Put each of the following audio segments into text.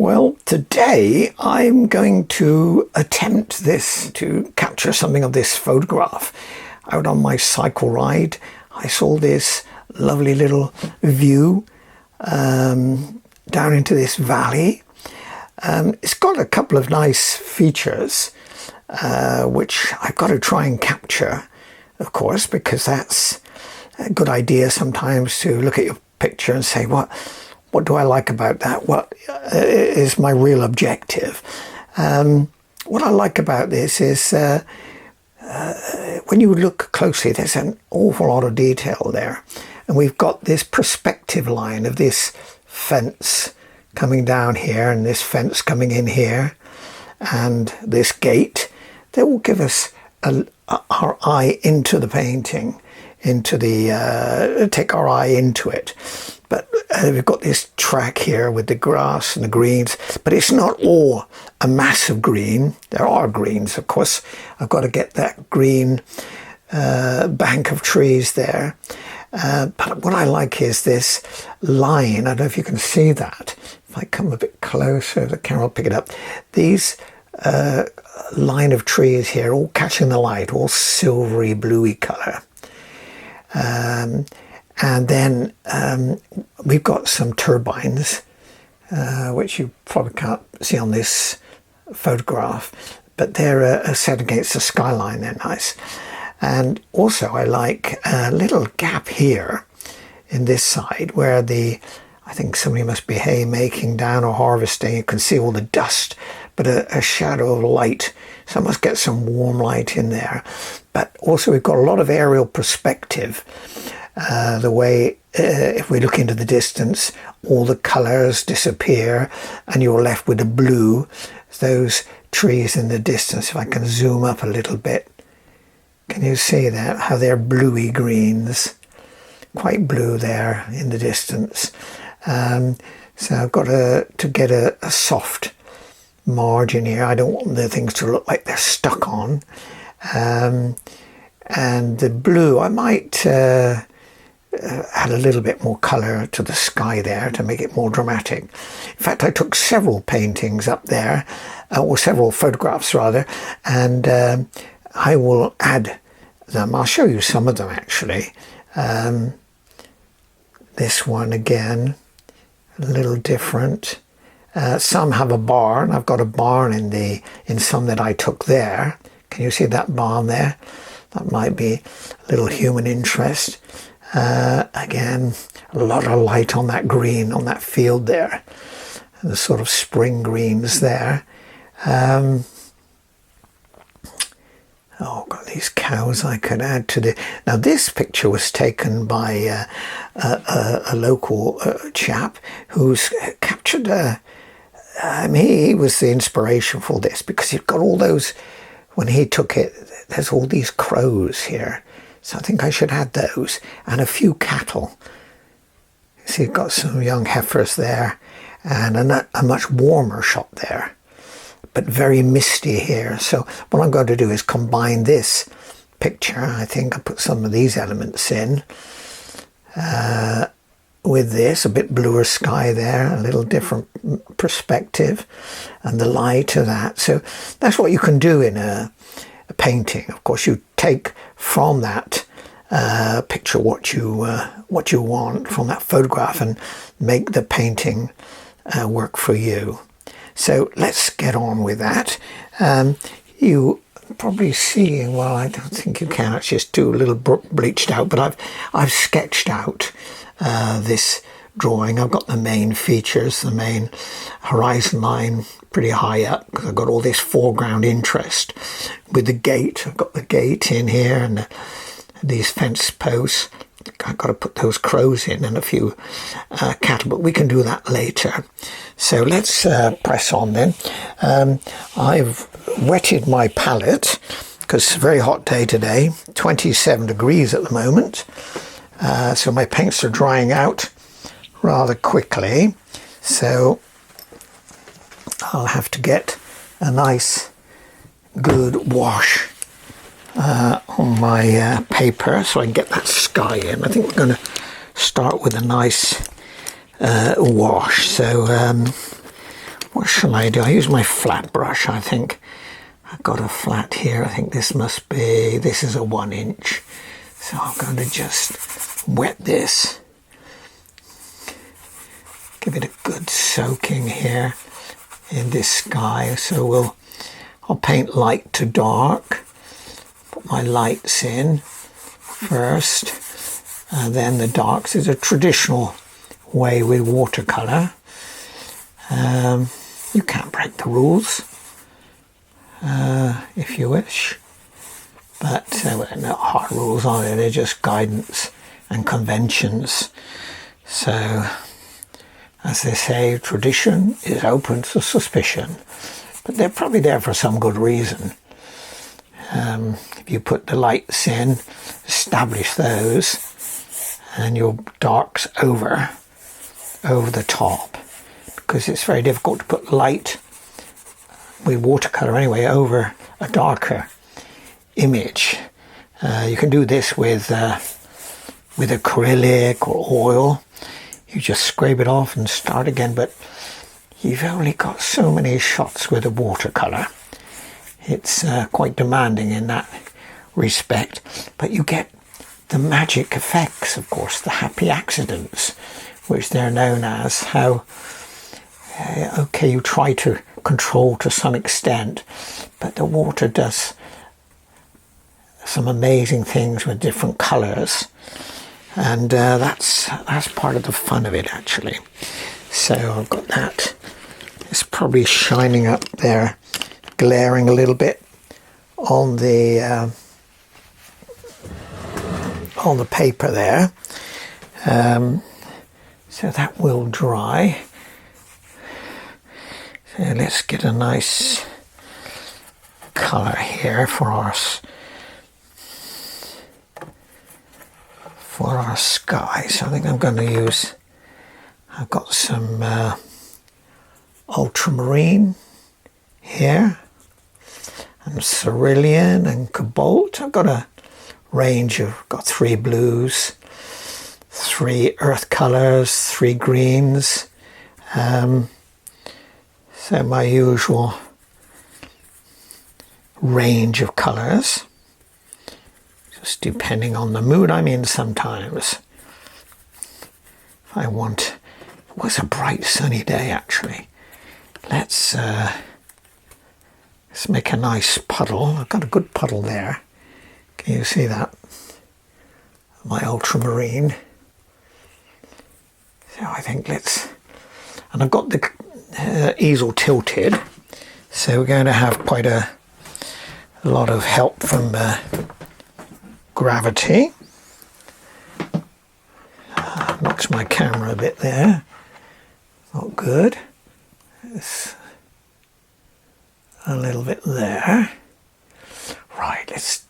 Well, today I'm going to attempt to capture something of this photograph. Out on my cycle ride, I saw this lovely little view down into this valley. It's got a couple of nice features, which I've got to try and capture, of course, because that's a good idea sometimes to look at your picture and say, what do I like about that? What is my real objective? What I like about this is when you look closely, there's an awful lot of detail there. And we've got this perspective line of this fence coming down here and this fence coming in here and this gate. That will give us our eye into the painting, take our eye into it. But we've got this track here with the grass and the greens, but it's not all a massive green. There are greens, of course. I've got to get that green bank of trees there. But what I like is this line. I don't know if you can see that. If I come a bit closer, the camera will pick it up. These line of trees here, all catching the light, all silvery, bluey colour. And then we've got some turbines, which you probably can't see on this photograph, but they're set against the skyline. They're nice. And also I like a little gap here in this side where I think somebody must be haymaking down or harvesting. You can see all the dust, but a shadow of light. So I must get some warm light in there. But also we've got a lot of aerial perspective. The way, if we look into the distance, all the colours disappear and you're left with the blue. Those trees in the distance, if I can zoom up a little bit, can you see that? How they're bluey greens, quite blue there in the distance. So I've got to get a soft margin here. I don't want the things to look like they're stuck on. And the blue, I might add a little bit more colour to the sky there to make it more dramatic. In fact, I took several paintings up there, or several photographs rather, and I will add them. I'll show you some of them actually. This one again, a little different. Some have a barn. I've got a barn in some that I took there. Can you see that barn there? That might be a little human interest. Again, a lot of light on that green, on that field there. And the sort of spring greens there. Oh, got these cows I could add to the... Now this picture was taken by a local chap who's captured he was the inspiration for this, because he's got all those... When he took it, there's all these crows here. So I think I should add those. And a few cattle. See, you've got some young heifers there. And a much warmer shot there. But very misty here. So what I'm going to do is combine this picture. I think I put some of these elements in. With this, a bit bluer sky there, a little different perspective, and the light of that. So that's what you can do in a painting. Of course, you take from that picture what you want from that photograph and make the painting work for you. So let's get on with that. You probably seeing, well, I don't think you can. It's just too a little bleached out, but I've sketched out this drawing. I've got the main features, the main horizon line pretty high up, because I've got all this foreground interest with the gate. I've got the gate in here and these fence posts. I've got to put those crows in and a few cattle, but we can do that later. So let's press on then. I've wetted my palette because it's a very hot day today, 27 degrees at the moment. So my paints are drying out rather quickly. So I'll have to get a nice good wash on my paper so I can get that sky in. I think we're going to start with a nice wash. So what shall I do? I use my flat brush, I think. I've got a flat here. I think this must be, this is a 1 inch. So I'm going to just wet this. Give it a good soaking here in this sky. So I'll paint light to dark. Put my lights in first. And then the darks is a traditional way with watercolour. You can't break the rules if you wish, but they're not hard rules, are they? They're just guidance and conventions. So, as they say, tradition is open to suspicion, but they're probably there for some good reason. If you put the lights in, establish those, and your darks over the top, because it's very difficult to put light with watercolour anyway over a darker image. You can do this with acrylic or oil. You just scrape it off and start again, but you've only got so many shots with a watercolour. It's quite demanding in that respect, but you get the magic effects, of course, the happy accidents, which they're known as. How okay, you try to control to some extent, but the water does some amazing things with different colours, and that's part of the fun of it, actually. So I've got that. It's probably shining up there, glaring a little bit on the paper there. So that will dry. So let's get a nice colour here for our sky. So I think I'm going to use, I've got some ultramarine here, and cerulean and cobalt. I've got a range of, got 3 blues, 3 earth colours, 3 greens. So my usual range of colours, just depending on the mood I'm in sometimes. If I want, it was a bright sunny day actually. Let's make a nice puddle. I've got a good puddle there. Can you see that? My ultramarine. So I think and I've got the easel tilted, so we're going to have quite a lot of help from gravity. Knocks my camera a bit there. Not good. It's a little bit there. Right, let's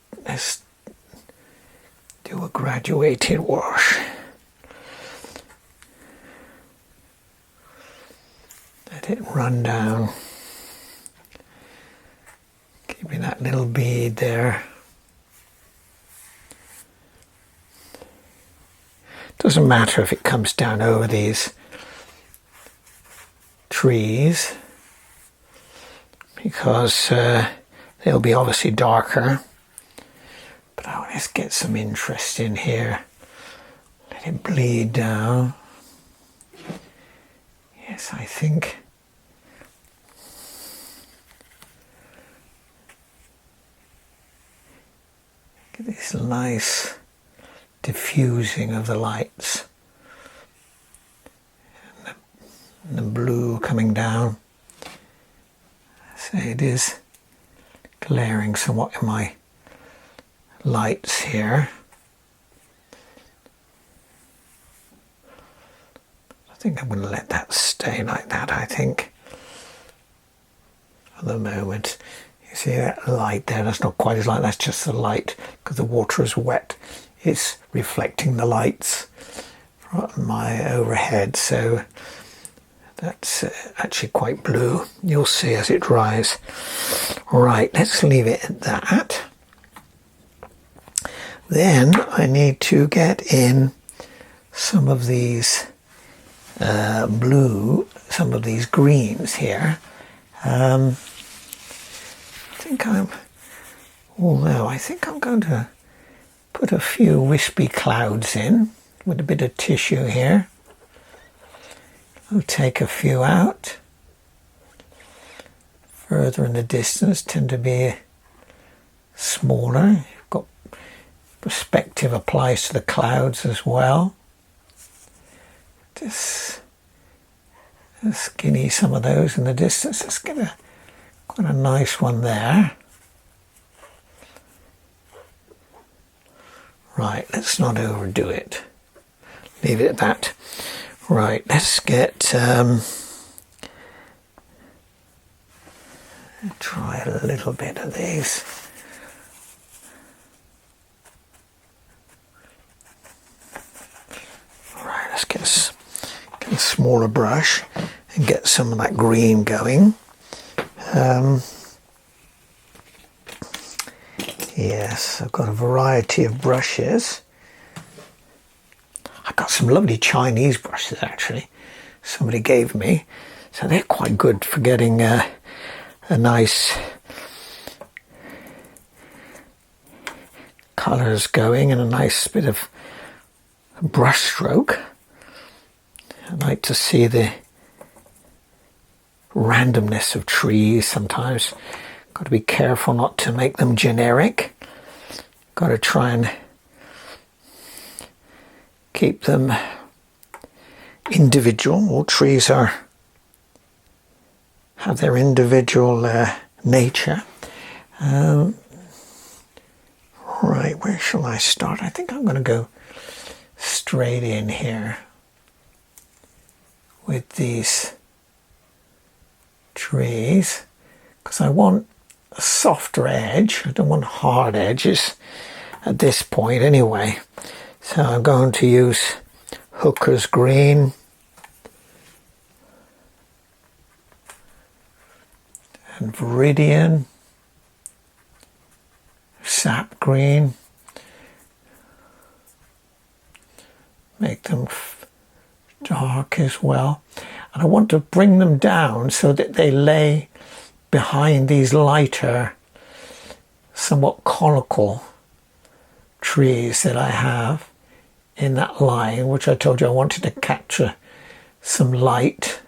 do a graduated wash. Let it run down. Give me that little bead there. Doesn't matter if it comes down over these trees, because they'll be obviously darker. But let's get some interest in here. Let it bleed down. Yes, I think. Get this nice diffusing of the lights. And the blue coming down. So it is glaring somewhat in my lights here. I think I'm going to let that stay like that, I think, for the moment. You see that light there? That's not quite as light, that's just the light, because the water is wet. It's reflecting the lights from my overhead, so that's actually quite blue. You'll see as it dries. Right, let's leave it at that. Then I need to get in some of these blue some of these greens here. I think I'm going to put a few wispy clouds in with a bit of tissue here. I'll take a few out. Further in the distance tend to be smaller. You've got perspective applies to the clouds as well. Just skinny some of those in the distance. Let's get quite a nice one there. Right, let's not overdo it. Leave it at that. Right, let's get try a little bit of these. Right, let's get a smaller brush and get some of that green going. Yes, I've got a variety of brushes. I've got some lovely Chinese brushes actually, somebody gave me, so they're quite good for getting a nice colours going and a nice bit of brush stroke. I like to see the randomness of trees sometimes. Got to be careful not to make them generic. Got to try and keep them individual. All trees have their individual nature. Right, where shall I start? I think I'm going to go straight in here with these trees because I want a softer edge. I don't want hard edges at this point anyway. So I'm going to use Hooker's Green and Viridian, Sap Green. Make them dark as well. And I want to bring them down so that they lay behind these lighter, somewhat conical trees that I have in that line, which I told you I wanted to capture some light.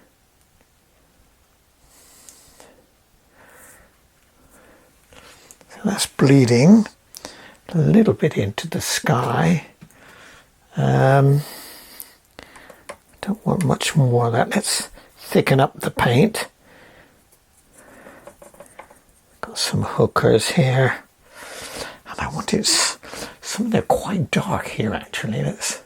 So that's bleeding a little bit into the sky. Don't want much more of that. Let's thicken up the paint. Got some hookers here, and I wanted some. They're quite dark here actually. Let's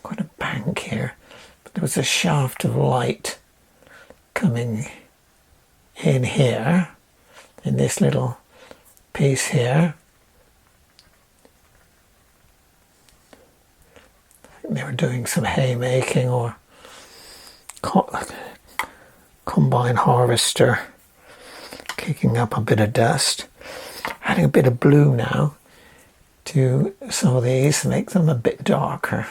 quite a bank here, but there was a shaft of light coming in here in this little piece here. I think they were doing some haymaking or combine harvester, kicking up a bit of dust. Adding a bit of blue now to some of these to make them a bit darker.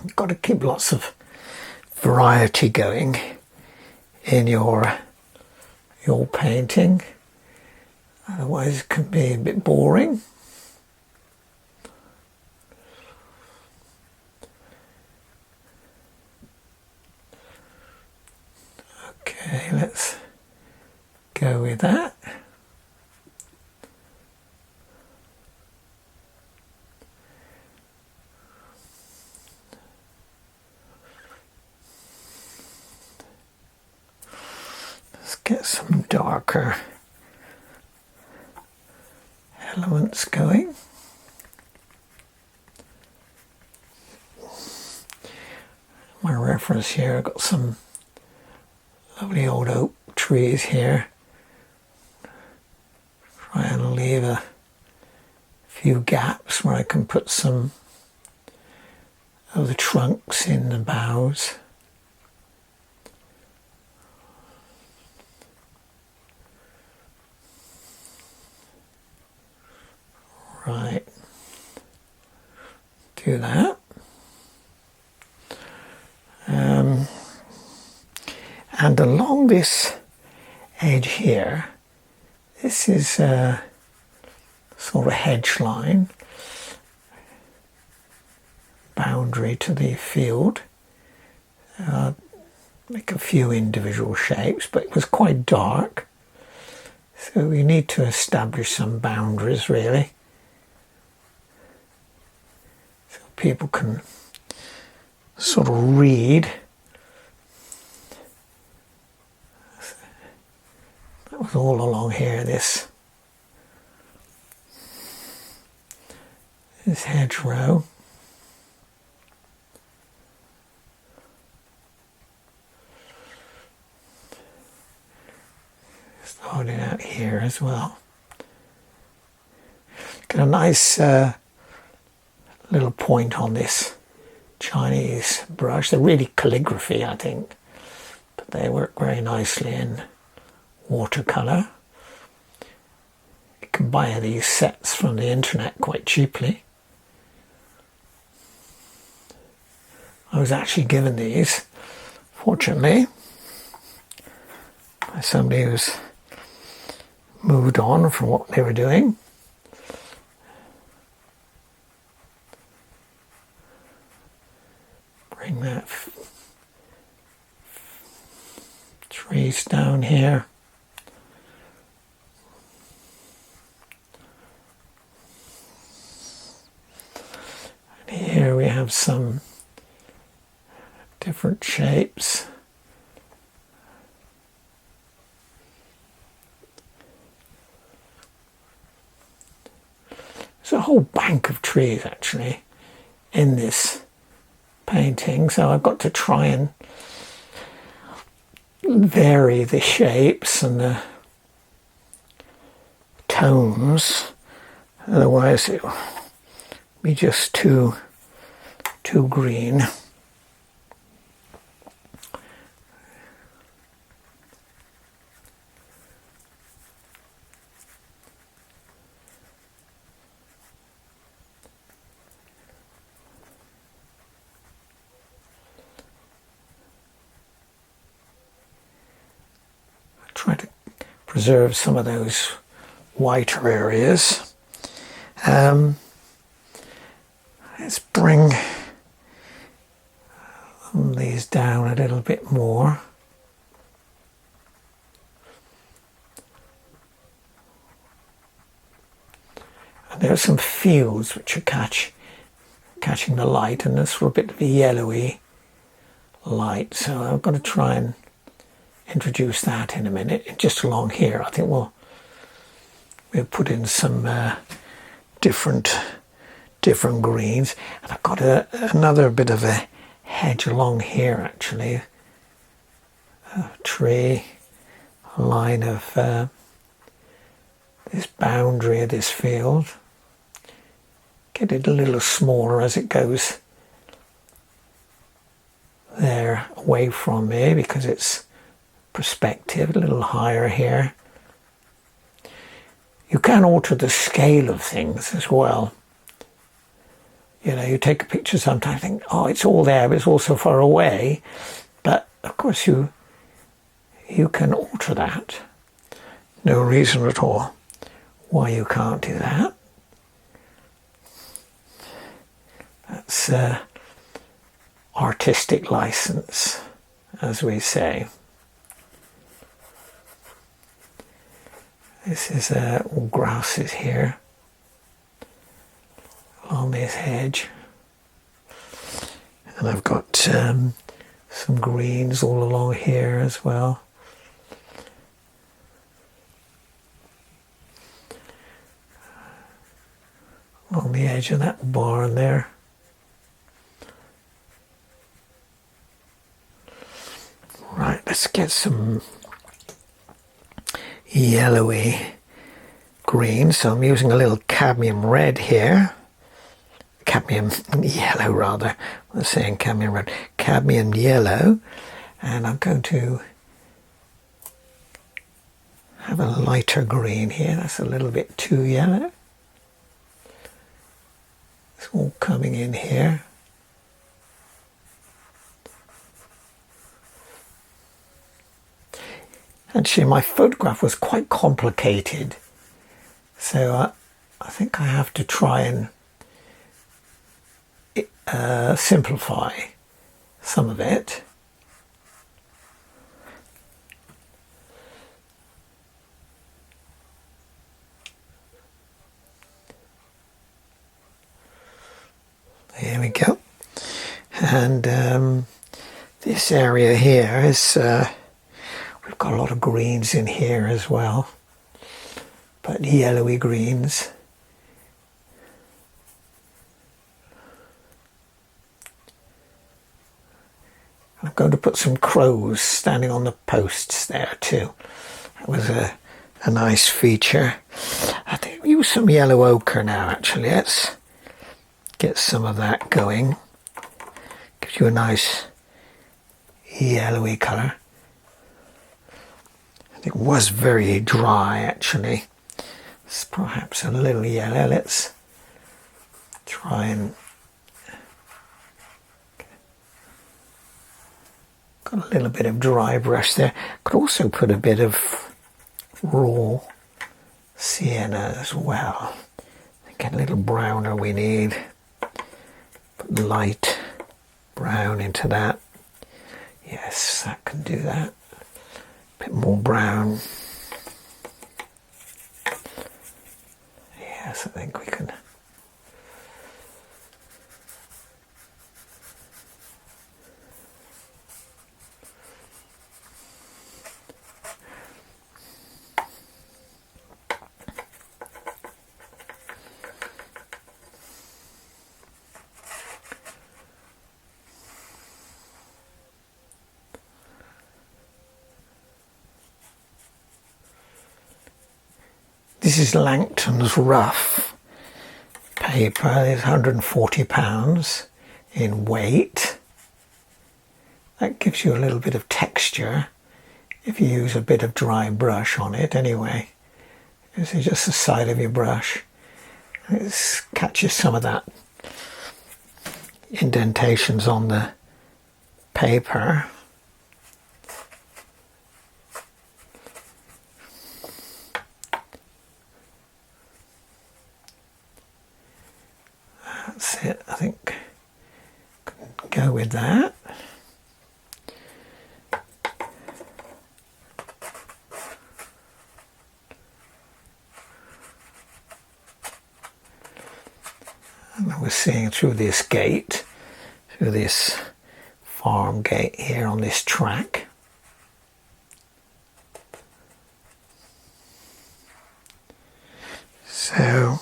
You've got to keep lots of variety going in your painting, otherwise it can be a bit boring. Okay, let's go with that. Let's get some darker elements going. My reference here, I've got some lovely old oak trees here. Try and leave a few gaps where I can put some of the trunks in the boughs. Right, do that. And along this edge here, this is a sort of hedge line, boundary to the field. Make a few individual shapes, but it was quite dark, so we need to establish some boundaries really, so people can sort of read. That was all along here, this hedgerow. Starting out here as well. Got a nice little point on this Chinese brush. They're really calligraphy, I think, but they work very nicely in watercolour. You can buy these sets from the internet quite cheaply. I was actually given these, fortunately, by somebody who's moved on from what they were doing. Bring that trees down here. And here we have some different shapes. There's a whole bank of trees actually in this painting, so I've got to try and vary the shapes and the tones, otherwise it will be just too green. Try to preserve some of those whiter areas. Let's bring these down a little bit more. And there are some fields which are catching the light, and there's a bit of a yellowy light, so I'm going to try and introduce that in a minute. Just along here I think we'll put in some different greens, and I've got another bit of a hedge along here actually, a tree, a line of this boundary of this field. Get it a little smaller as it goes there away from me, because it's perspective, a little higher here. You can alter the scale of things as well. You know, you take a picture sometimes and think, oh, it's all there, but it's all so far away. But of course you can alter that. No reason at all why you can't do that. That's artistic license, as we say. This is all grasses here along this hedge, and I've got some greens all along here as well. Along the edge of that barn there. Right, let's get some yellowy green, so I'm using a little cadmium red here. Cadmium yellow rather, I'm saying cadmium red, cadmium yellow, and I'm going to have a lighter green here. That's a little bit too yellow. coming in here. Actually, my photograph was quite complicated, so I think I have to try and simplify some of it. There we go. And this area here is, we've got a lot of greens in here as well, but yellowy greens. I'm going to put some crows standing on the posts there too. That was a nice feature. I think use some yellow ochre now actually. Let's get some of that going. Gives you a nice yellowy colour. It was very dry actually. It's perhaps a little yellow. Let's try and got a little bit of dry brush there. Could also put a bit of raw sienna as well. Get a little browner we need. Put light brown into that. Yes, that can do that. A bit more brown. Yes, I think we can. This is Langton's rough paper. It's £140 in weight. That gives you a little bit of texture if you use a bit of dry brush on it anyway. This is just the side of your brush. It catches some of that indentations on the paper. That's it, I think. Go with that. And we're seeing through this gate, through this farm gate here on this track. So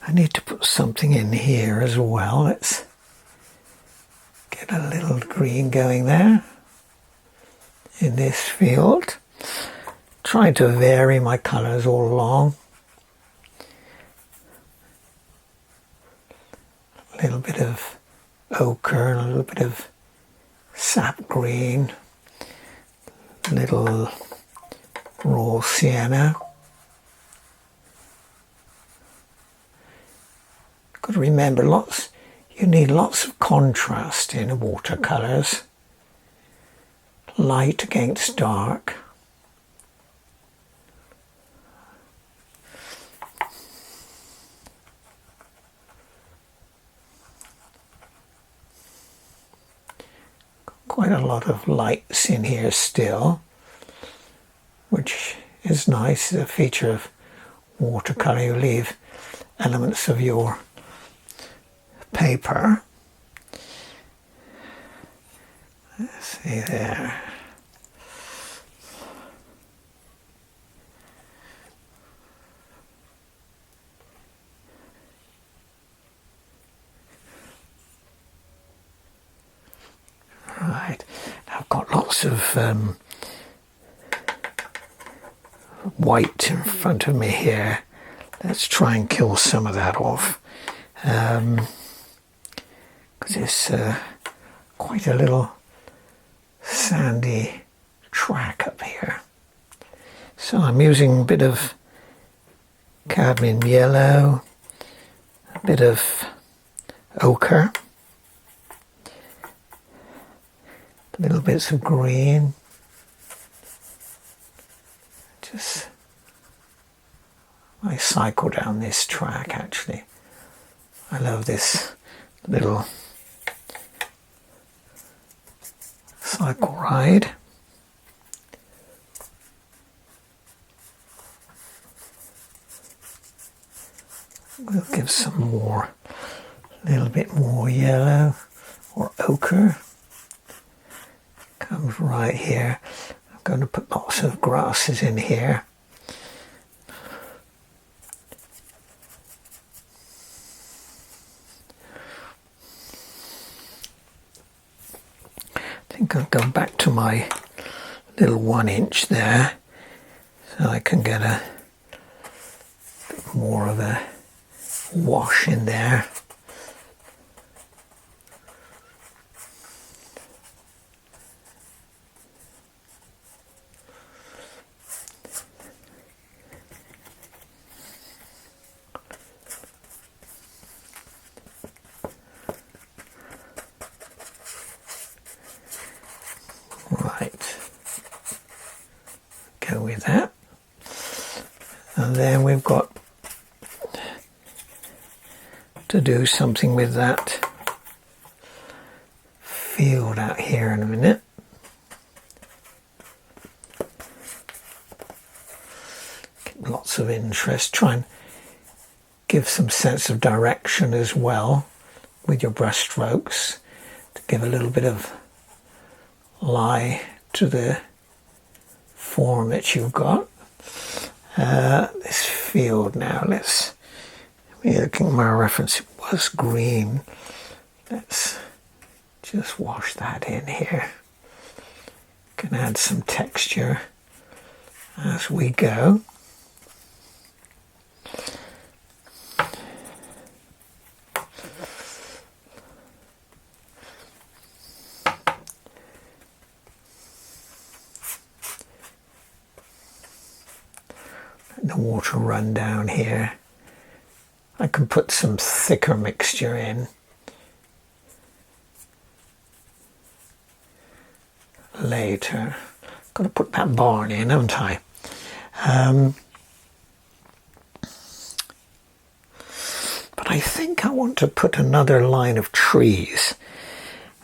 I need to put something in here as well. Let's get a little green going there in this field. Trying to vary my colours all along. A little bit of ochre and a little bit of sap green. A little raw sienna. Got to remember, you need lots of contrast in watercolours. Light against dark. Quite a lot of lights in here still, which is nice. It's a feature of watercolour. You leave elements of your paper. Let's see there. Right, now I've got lots of white in front of me here. Let's try and kill some of that off. Because it's quite a little sandy track up here. So I'm using a bit of cadmium yellow, bit of ochre, little bits of green. Just I cycle down this track actually. I love this little cycle ride. We'll give some more, a little bit more yellow or ochre. Comes right here. I'm going to put lots of grasses in here. I think I'll go back to my little 1 inch there so I can get a bit more of a wash in there. Right, go with that, and then we've got to do something with that field out here in a minute. Get lots of interest, try and give some sense of direction as well with your brush strokes to give a little bit of lie to the form that you've got. This field now, let's be looking at my reference, it was green. Let's just wash that in here. Can add some texture as we go. The water run down here. I can put some thicker mixture in later. Got to put that barn in, haven't I? But I think I want to put another line of trees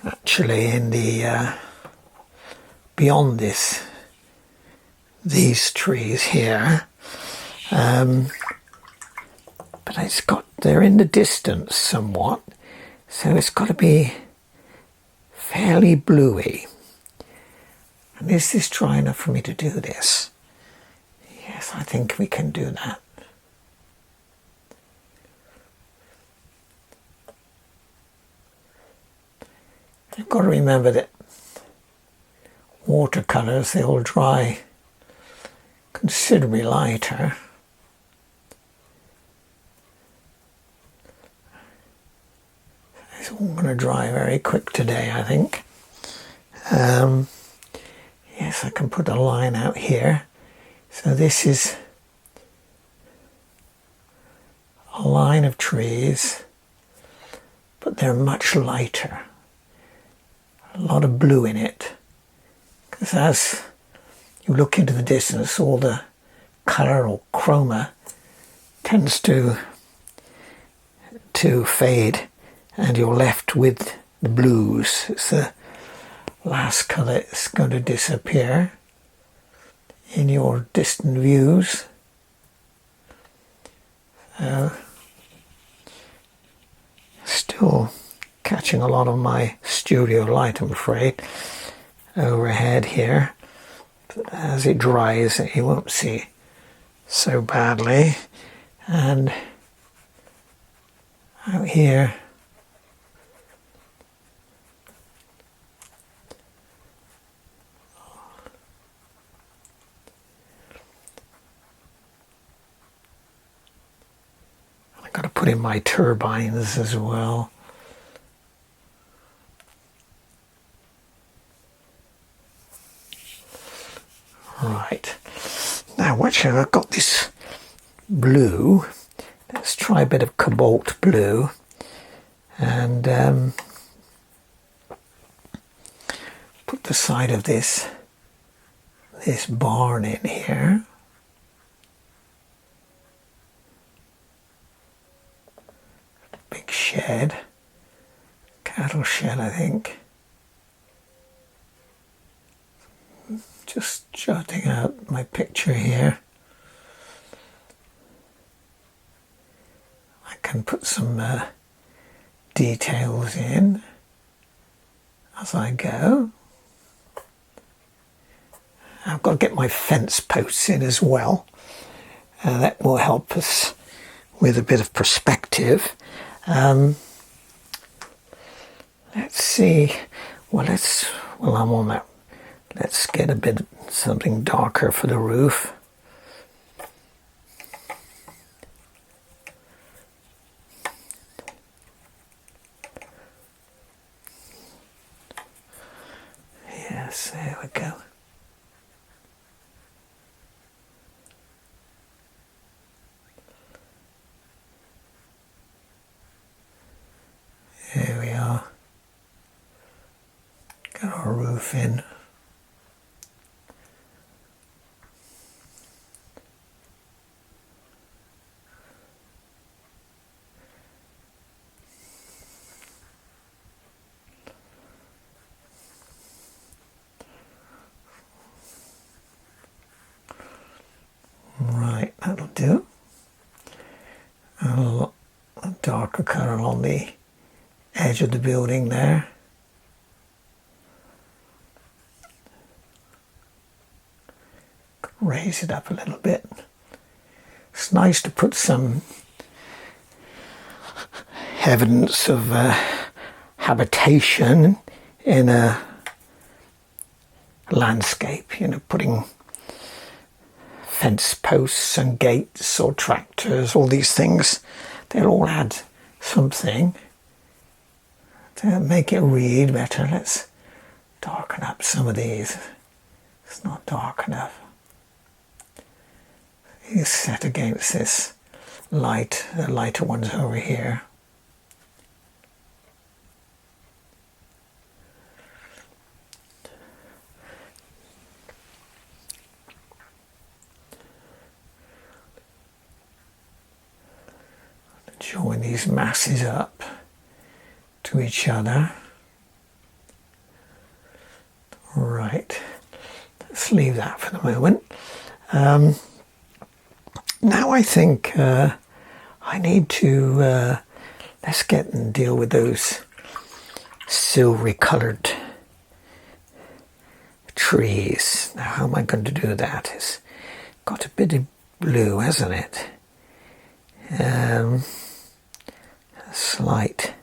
actually in the beyond these trees here. But they're in the distance somewhat, so it's got to be fairly bluey. And is this dry enough for me to do this? Yes, I think we can do that. You've got to remember that watercolours, they all dry considerably lighter. It's all going to dry very quick today, I think. Yes, I can put a line out here. So this is a line of trees, but they're much lighter. A lot of blue in it. Because as you look into the distance, all the colour or chroma tends to fade, and you're left with the blues. It's the last colour that's going to disappear in your distant views. So, still catching a lot of my studio light, I'm afraid, overhead here. But as it dries, you won't see so badly. And out here, I've got to put in my turbines as well. Right, now watch out, I've got this blue let's try a bit of cobalt blue and put the side of this barn in here. Big shed, cattle shed, I think. Just jotting out my picture here. I can put some details in as I go. I've got to get my fence posts in as well. That will help us with a bit of perspective. Let's see. Well, I'm on that. Let's get a bit something darker for the roof. Yes, there we go. There we are. Got our roof in. Right, that'll do. A darker colour along the edge of the building there. Raise it up a little bit. It's nice to put some evidence of habitation in a landscape, you know, putting fence posts and gates or tractors, all these things, they'll all add something to make it read better. Let's darken up some of these. It's not dark enough. These set against this light, the lighter ones over here. Join these masses up to each other. Right, let's leave that for the moment. Now I think I need to let's get and deal with those silvery coloured trees. Now how am I going to do that? It's got a bit of blue, hasn't it? A slight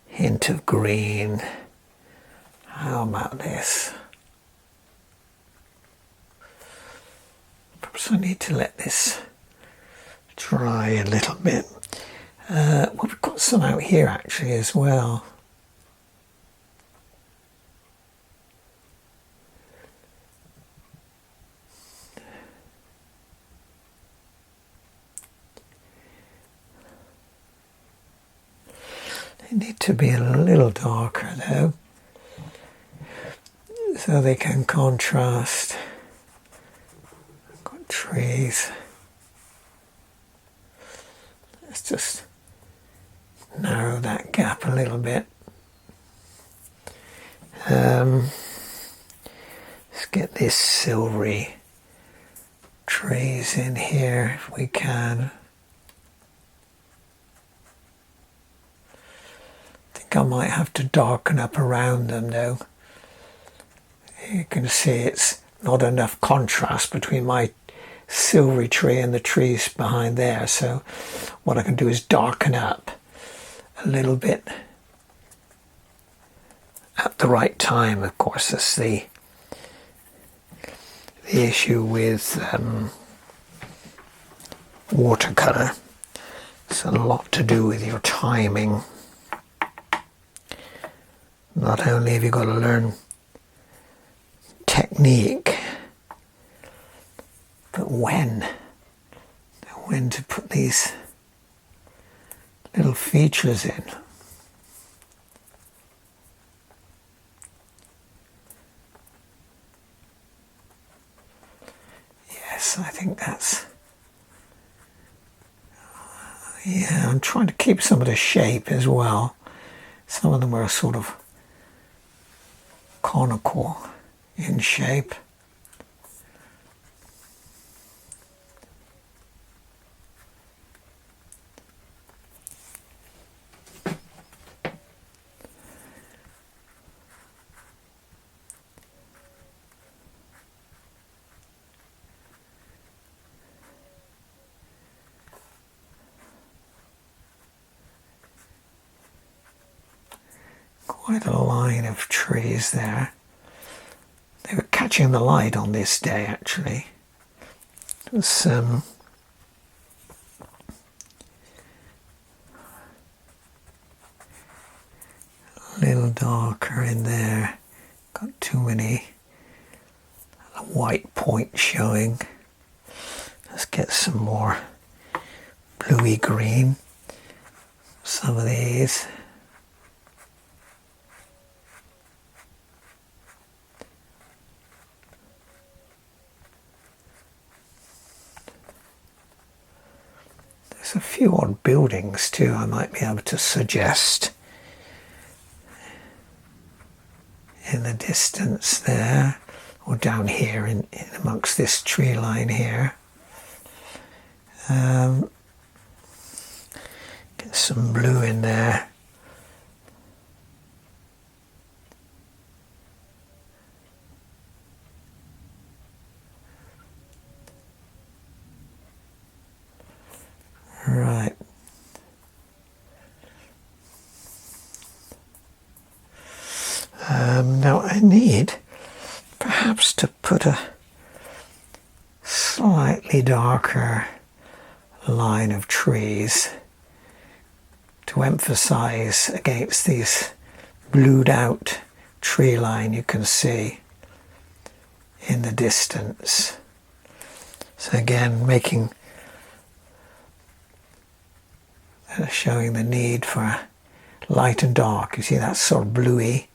hint of green. How about this? Perhaps I need to let this dry a little bit. Well, we've got some out here actually as well. They need to be a little darker though, so they can contrast. I've got trees. Let's just narrow that gap a little bit. Let's get this silvery trees in here if we can. I might have to darken up around them though. You can see it's not enough contrast between my silvery tree and the trees behind there, so what I can do is darken up a little bit at the right time. Of course, that's the issue with watercolour. It's a lot to do with your timing. Not only have you got to learn technique, but when to put these little features in. Yes, I think that's... Yeah, I'm trying to keep some of the shape as well. Some of them are sort of conical in shape. Quite a line of trees there. They were catching the light on this day, actually. It was a little darker in there. Got too many white points showing. Let's get some more bluey green. Some of these. There's a few odd buildings too I might be able to suggest in the distance there, or down here in amongst this tree line here. Get some blue in there. Right. Now I need perhaps to put a slightly darker line of trees to emphasize against these blued out tree line you can see in the distance. So again, showing the need for light and dark. You see that sort of bluey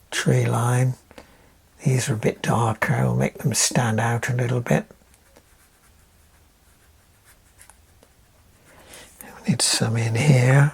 tree line. These are a bit darker. We'll make them stand out a little bit. We need some in here.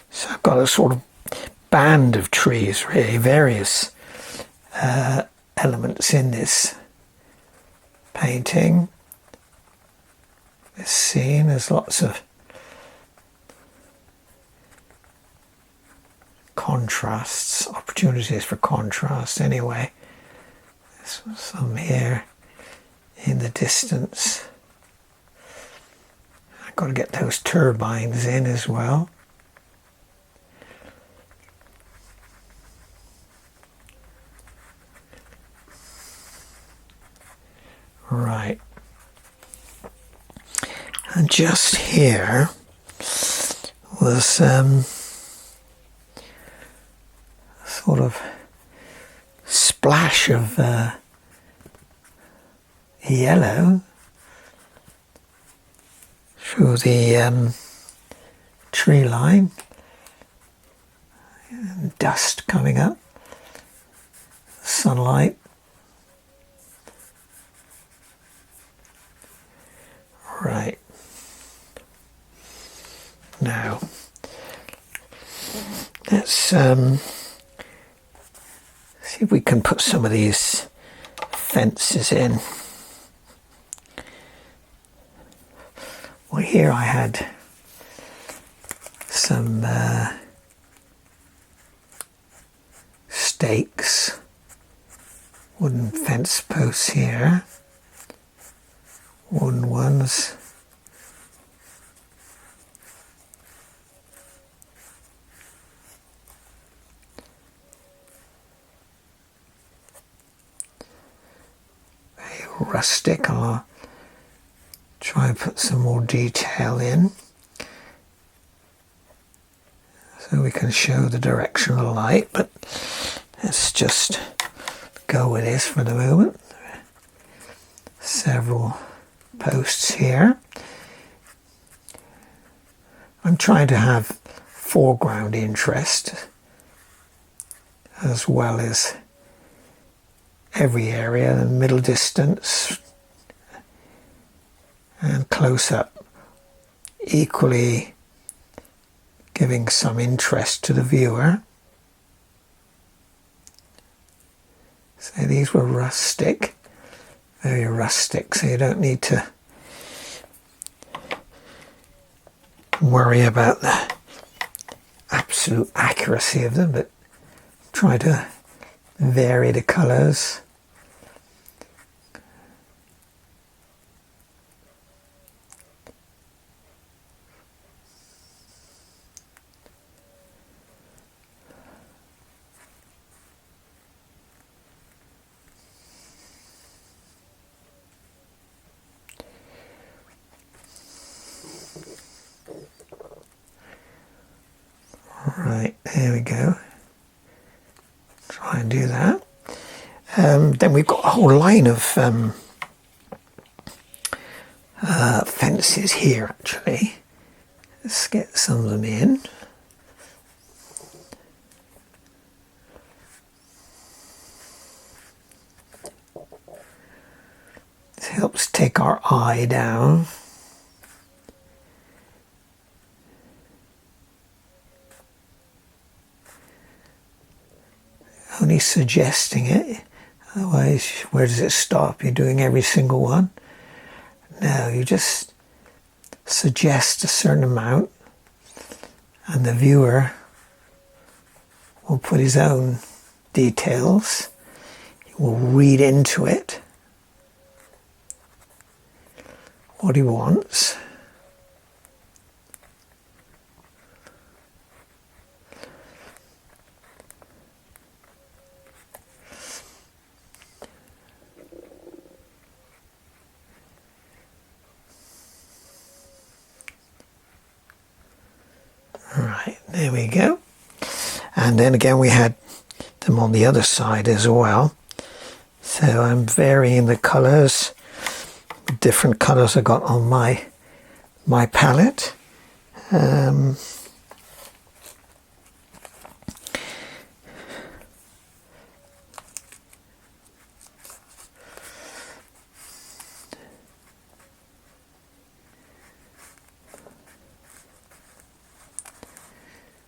So I've got a sort of band of trees, really, various elements in this painting. This scene, there's lots of contrasts, opportunities for contrast anyway. There's some here in the distance. I've got to get those turbines in as well. Right. And just here was sort of splash of yellow through the tree line, and dust coming up, sunlight. Right. Now, let's see if we can put some of these fences in. Well, here I had some stakes, wooden fence posts here, wooden ones. Very rustic. I'll try and put some more detail in so we can show the direction of the light, but let's just go with this for the moment. Several posts here. I'm trying to have foreground interest as well as every area, the middle distance and close up, equally giving some interest to the viewer. So these were rustic, very rustic, so you don't need to worry about the absolute accuracy of them, but try to vary the colours. Right, there we go. Try and do that. Then we've got a whole line of fences here, actually. Let's get some of them in. This helps take our eye down. Only suggesting it, otherwise where does it stop? You're doing every single one. No, you just suggest a certain amount and the viewer will put his own details. He will read into it what he wants. Right, there we go. And then again we had them on the other side as well. So I'm varying the colours, different colours I got on my palette.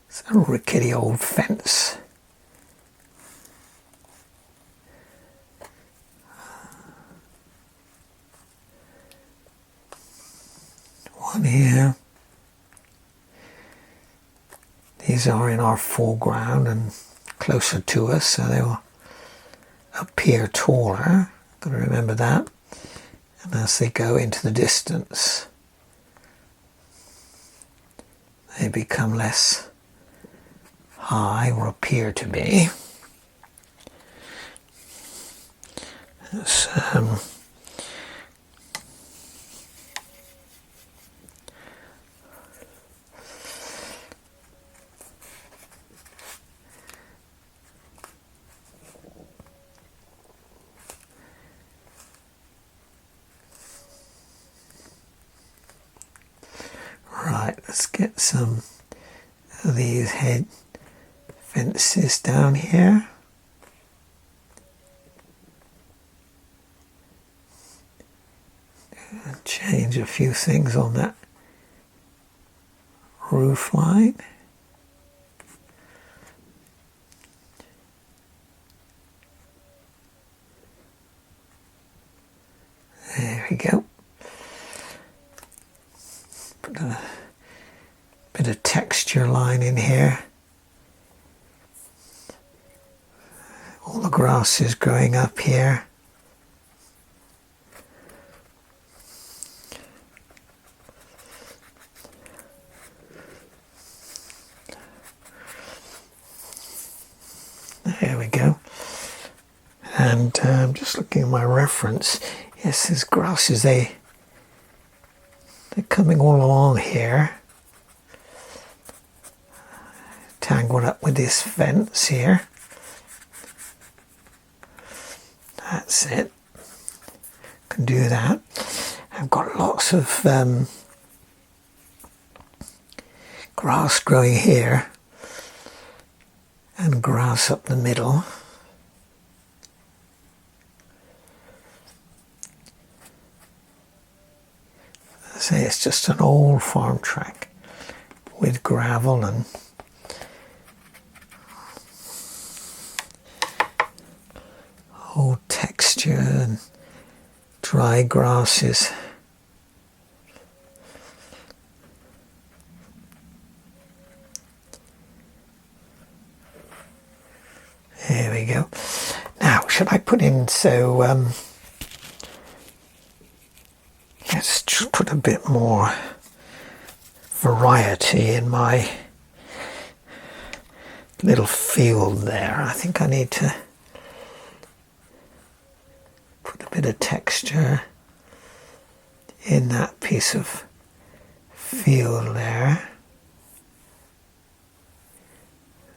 It's a rickety old fence. One here. These are in our foreground and closer to us, so they will appear taller. Got to remember that. And as they go into the distance, they become less high, or appear to be. Right, let's get some of these head fences down here. Change a few things on that roof line. There we go. Put a bit of texture texture line in here. All the grass is growing up here. There we go. And I'm just looking at my reference. Yes, there's grasses. They're coming all along here. Tangled up with this fence here. That's it. Can do that. I've got lots of grass growing here and grass up the middle. Say it's just an old farm track with gravel and old texture and dry grasses. There we go. Now, should I put in, let's just put a bit more variety in my little field there. I think I need to put a bit of texture in that piece of field there.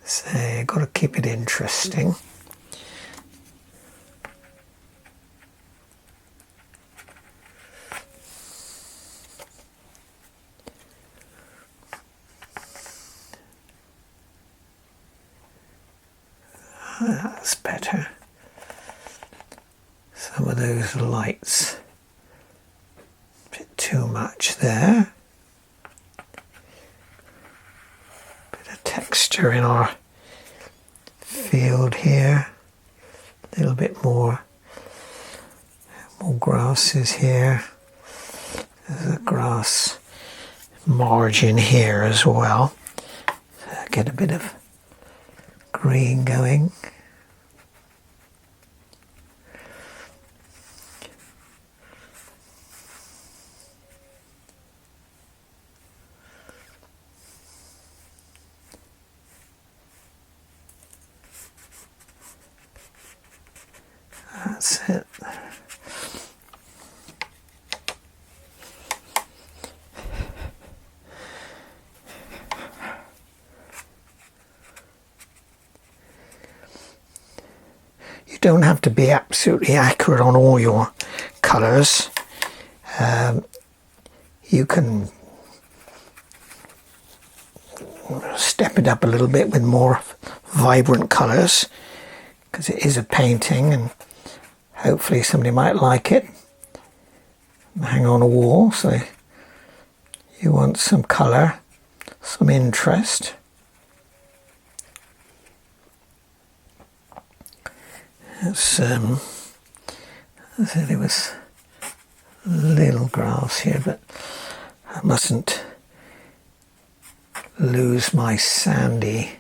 So I've got to keep it interesting. That's better. Some of those lights, a bit too much there. Bit of texture in our field here. A little bit more grasses here. There's a grass margin here as well. So get a bit of green going. That's it. You don't have to be absolutely accurate on all your colours. You can step it up a little bit with more vibrant colours, because it is a painting and hopefully somebody might like it. Hang on a wall, so you want some colour, some interest. It's, I said there was little grass here, but I mustn't lose my sandy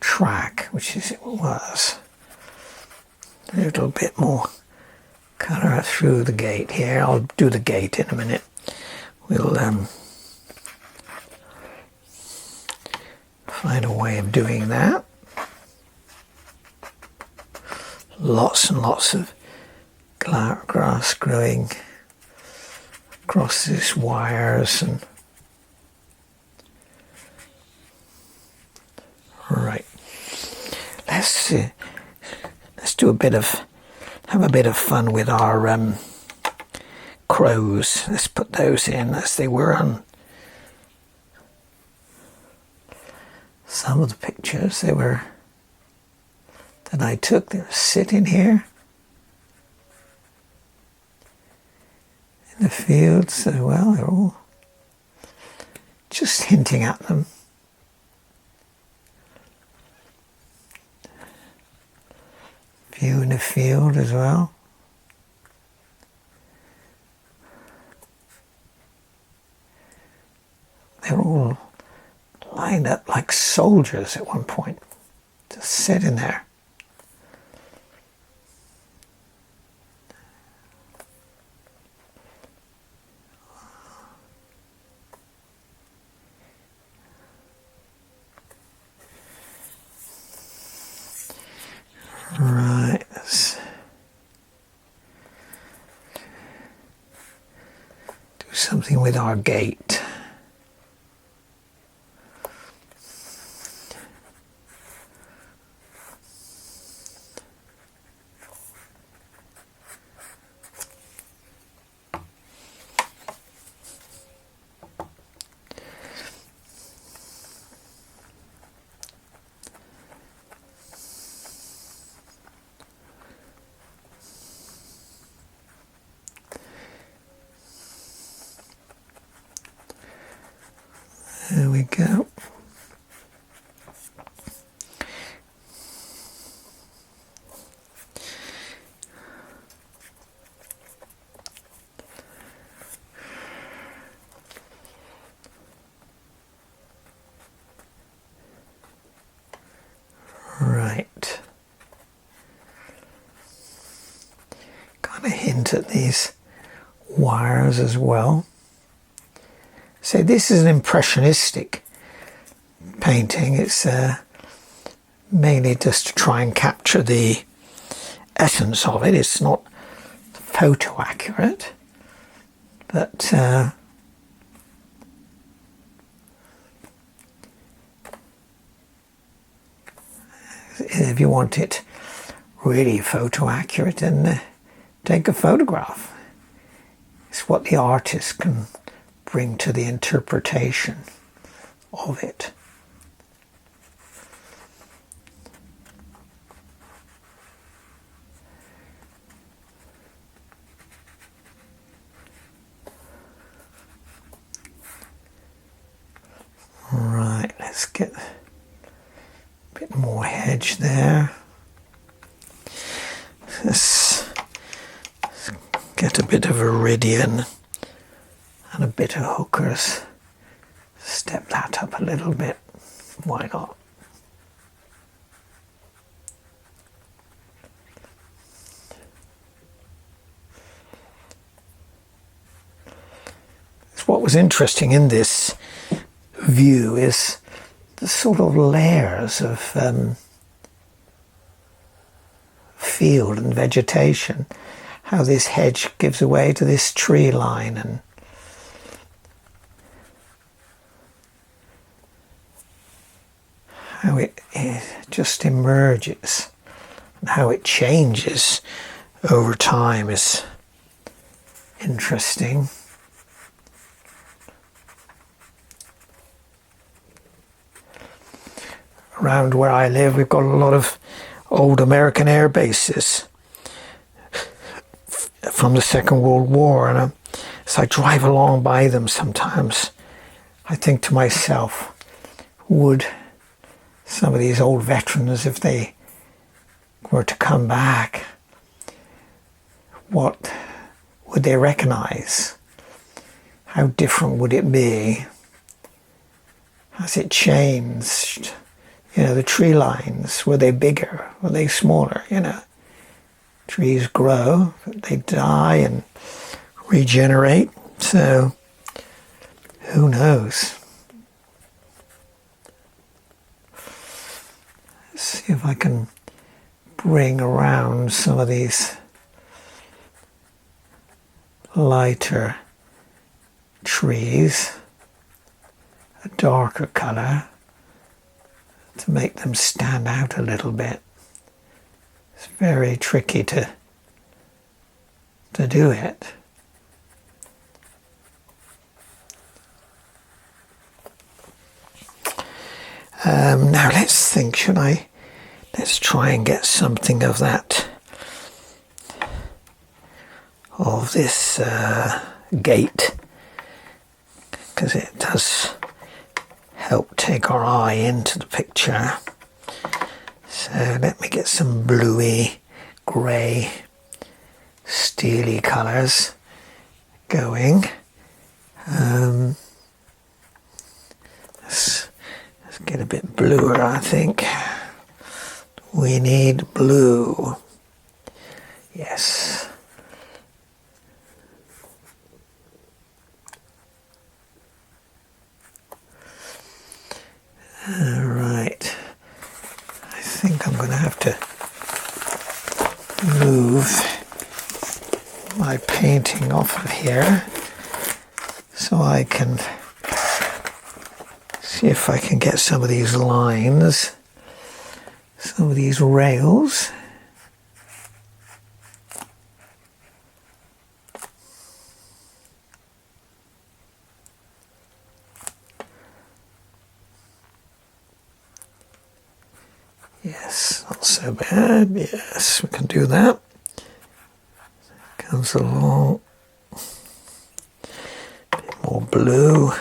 track, which is it was. A little bit more colour through the gate here. I'll do the gate in a minute. We'll find a way of doing that. Lots and lots of grass growing across these wires and right. Let's do have a bit of fun with our crows. Let's put those in as they were on some of the pictures that I took. They were sitting here in the field, so well, they're all just hinting at them. View in the field as well. They're all lined up like soldiers at one point, just sitting there. Right, let's do something with our gate. There we go. Right. Kind of hint at these wires as well. So this is an impressionistic painting. It's mainly just to try and capture the essence of it. It's not photo accurate, but if you want it really photo accurate, then take a photograph. It's what the artist can bring to the interpretation of it. Right, let's get a bit more hedge there. Let's get a bit of iridium and a bit of hookers. Step that up a little bit. Why not? What was interesting in this view is the sort of layers of field and vegetation, how this hedge gives away to this tree line, and how it just emerges and how it changes over time is interesting. Around where I live, we've got a lot of old American air bases from the Second World War, and as I drive along by them sometimes, I think to myself, would some of these old veterans, if they were to come back, what would they recognize? How different would it be? Has it changed? You know, the tree lines, were they bigger? Were they smaller? You know, trees grow, they die and regenerate. So, who knows? Let's see if I can bring around some of these lighter trees, a darker colour, to make them stand out a little bit. It's very tricky to do it. Now let's think, let's try and get something of that, of this gate, because it does help take our eye into the picture. So let me get some bluey, grey, steely colours going. Get a bit bluer, I think. We need blue. Yes. All right. I think I'm going to have to move my painting off of here so I can see if I can get some of these lines, some of these rails. Yes, not so bad. Yes, we can do that. Comes along. A bit more blue.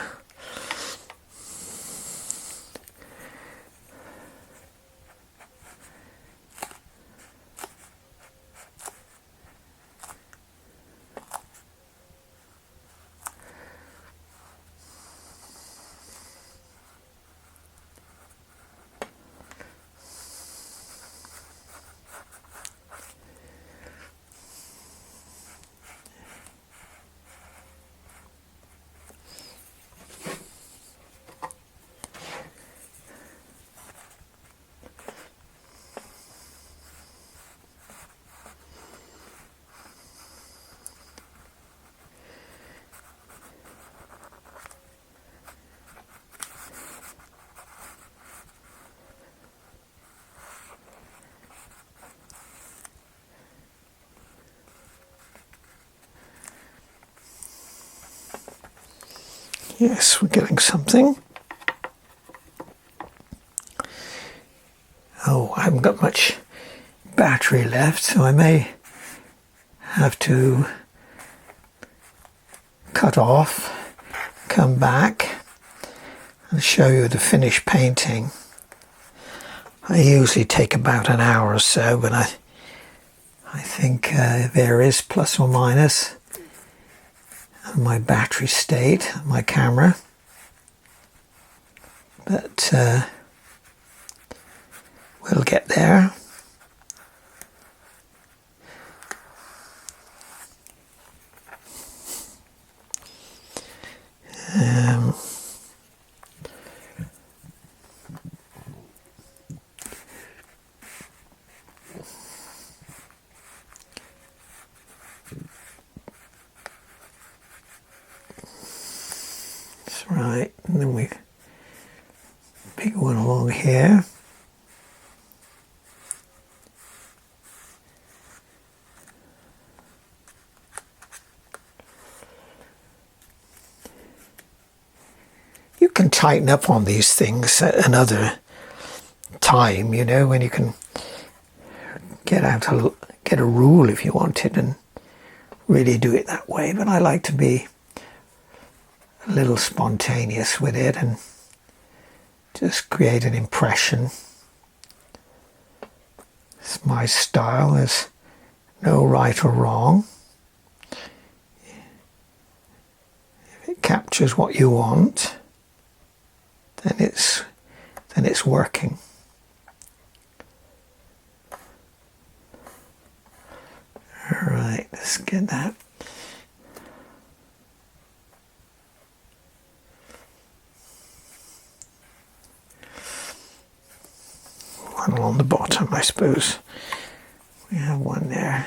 Yes, we're getting something. Oh, I haven't got much battery left, so I may have to cut off, come back and show you the finished painting. I usually take about an hour or so, but I think it varies plus or minus my battery state, my camera, but we'll get there. That's right, and then we big one along here. You can tighten up on these things at another time, you know, when you can get a rule if you wanted and really do it that way. But I like to be a little spontaneous with it and just create an impression. It's my style. There's no right or wrong. If it captures what you want, then it's working. All right, let's get that. One along the bottom, I suppose. We have one there.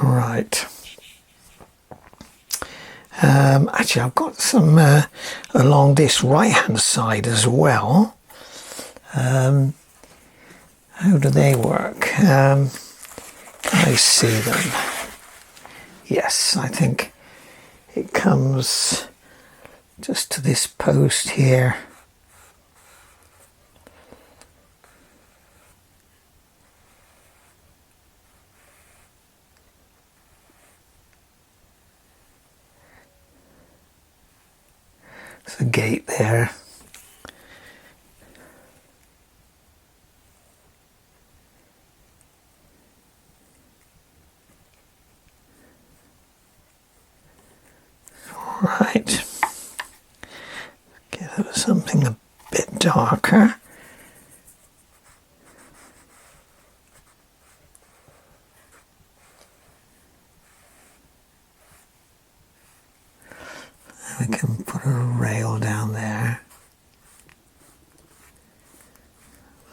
Right. Actually, I've got some along this right-hand side as well. How do they work? Can I see them? Yes, I think it comes just to this post here. gate there. Right, give it something a bit darker. We can put a rail down there,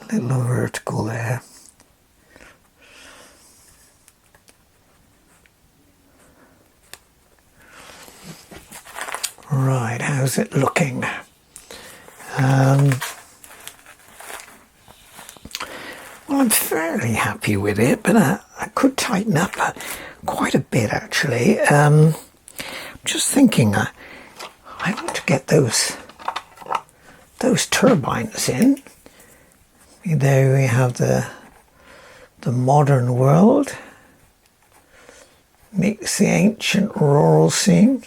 a little vertical there. Right, how's it looking? Well, I'm fairly happy with it, but I could tighten up quite a bit actually. I'm just thinking I want to get those turbines in. There we have the modern world meets the ancient rural scene.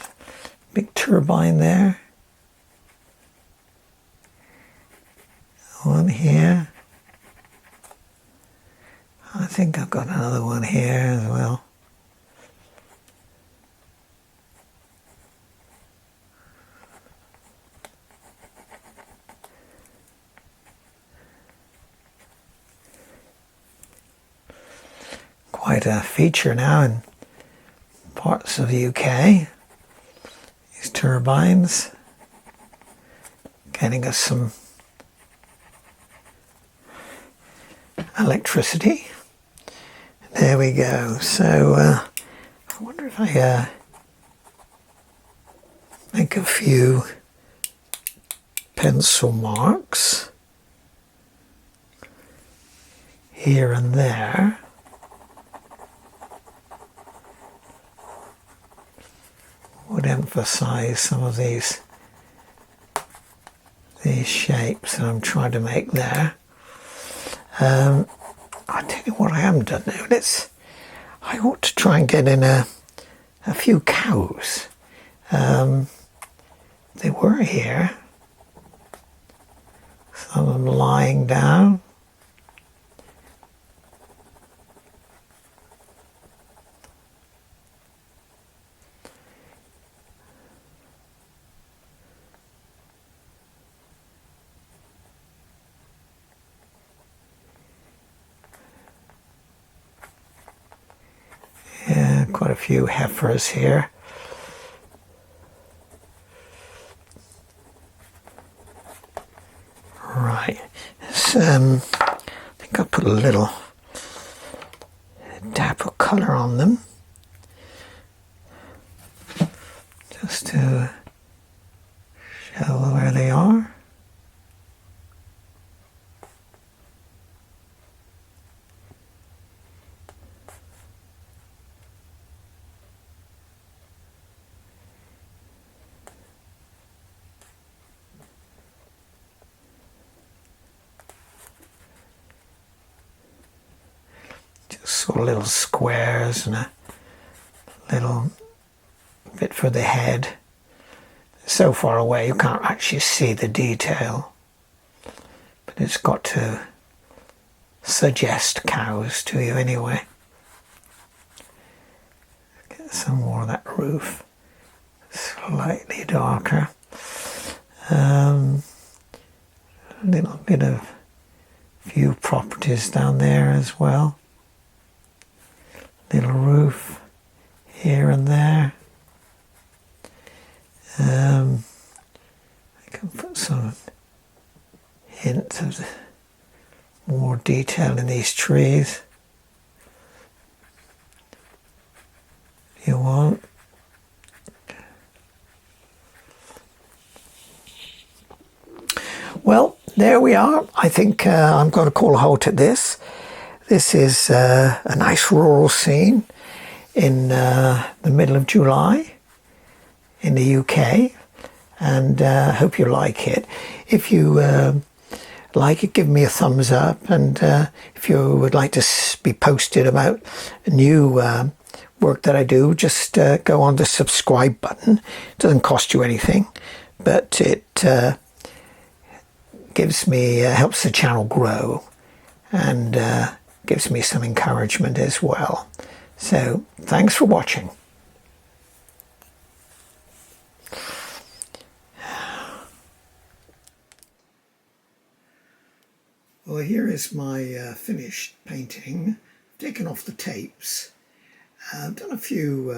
Big turbine there. One here. I think I've got another one here as well. Quite a feature now in parts of the UK. These turbines getting us some electricity. There we go. So I wonder if I make a few pencil marks here and there. Would emphasize some of these shapes that I'm trying to make there. I'll tell you what I haven't done now. I ought to try and get in a few cows. They were here. Some of them lying down. Quite a few heifers here. Right, I think I'll put a little dab of colour on them, just to show where they are. Sort of little squares and a little bit for the head. So far away you can't actually see the detail, but it's got to suggest cows to you anyway. Get some more of that roof, slightly darker. A little bit of view properties down there as well. Little roof here and there. I can put some hints of more detail in these trees if you want. Well, there we are. I think I'm going to call a halt at this. This is a nice rural scene in the middle of July in the UK, and I hope you like it. If you like it, give me a thumbs up, and if you would like to be posted about new work that I do, just go on the subscribe button. It doesn't cost you anything, but it gives me, helps the channel grow, and gives me some encouragement as well. So thanks for watching. Well, here is my finished painting. I've taken off the tapes. I've done a few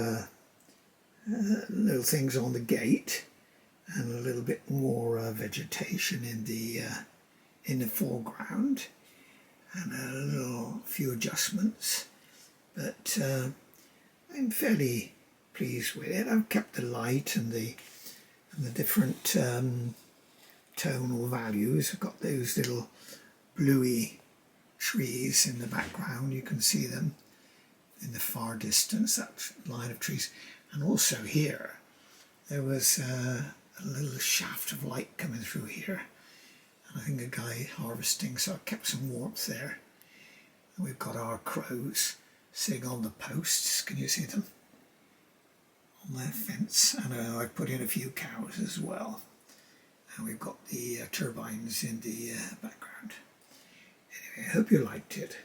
little things on the gate, and a little bit more vegetation in the foreground, and a few adjustments. But I'm fairly pleased with it. I've kept the light and the different tonal values. I've got those little bluey trees in the background. You can see them in the far distance, that line of trees. And also here, there was a little shaft of light coming through here. And I think a guy harvesting, so I kept some warmth there. And we've got our crows sitting on the posts. Can you see them? On their fence. And I put in a few cows as well. And we've got the turbines in the background. Anyway, I hope you liked it.